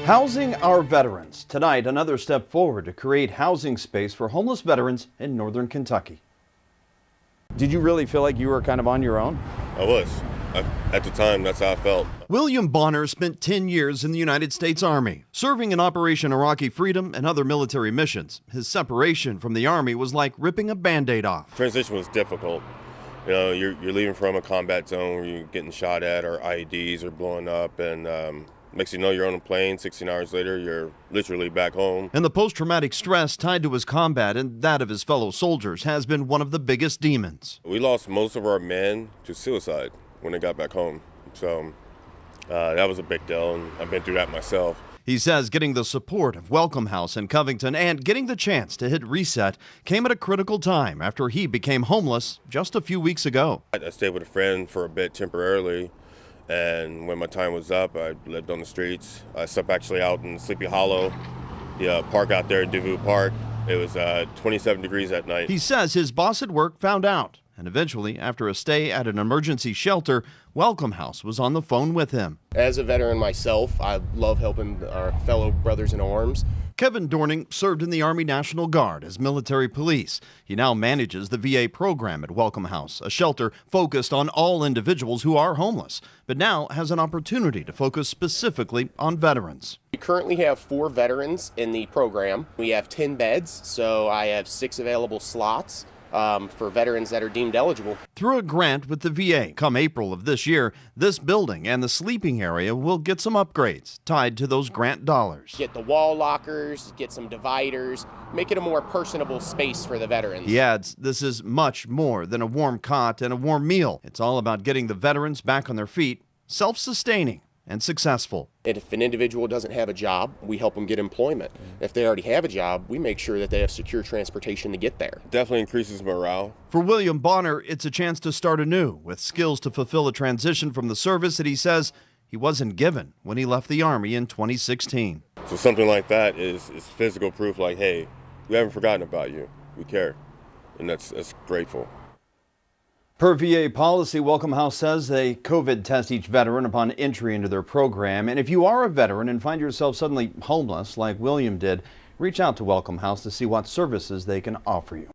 Housing our veterans. Tonight, another step forward to create housing space for homeless veterans in northern Kentucky. Did you really feel like you were kind of on your own? I was. At the time, that's how I felt. William Bonner spent 10 years in the United States Army, serving in Operation Iraqi Freedom and other military missions. His separation from the Army was like ripping a Band-Aid off. Transition was difficult. You know, you're leaving from a combat zone where you're getting shot at or IEDs are blowing up, and next thing you know, you're on a plane. 16 hours later, you're literally back home. And the post-traumatic stress tied to his combat and that of his fellow soldiers has been one of the biggest demons. We lost most of our men to suicide when they got back home. So that was a big deal, and I've been through that myself. He says getting the support of Welcome House in Covington and getting the chance to hit reset came at a critical time after he became homeless just a few weeks ago. I stayed with a friend for a bit temporarily, and when my time was up, I lived on the streets. I slept actually out in Sleepy Hollow, the park out there in Devou Park. It was 27 degrees that night. He says his boss at work found out, and eventually, after a stay at an emergency shelter, Welcome House was on the phone with him. As a veteran myself, I love helping our fellow brothers in arms. Kevin Dorning served in the Army National Guard as military police. He now manages the VA program at Welcome House, a shelter focused on all individuals who are homeless, but now has an opportunity to focus specifically on veterans. We currently have 4 veterans in the program. We have 10 beds, so I have 6 available slots for veterans that are deemed eligible. Through a grant with the VA, come April of this year, this building and the sleeping area will get some upgrades tied to those grant dollars. Get the wall lockers, get some dividers, make it a more personable space for the veterans. He adds, this is much more than a warm cot and a warm meal. It's all about getting the veterans back on their feet, self-sustaining and successful. And if an individual doesn't have a job, we help them get employment. If they already have a job, we make sure that they have secure transportation to get there. Definitely increases morale. For William Bonner, it's a chance to start anew with skills to fulfill a transition from the service that he says he wasn't given when he left the Army in 2016. So something like that is physical proof like, hey, we haven't forgotten about you. We care. And that's grateful. Per VA policy, Welcome House says they COVID test each veteran upon entry into their program. And if you are a veteran and find yourself suddenly homeless like William did, reach out to Welcome House to see what services they can offer you.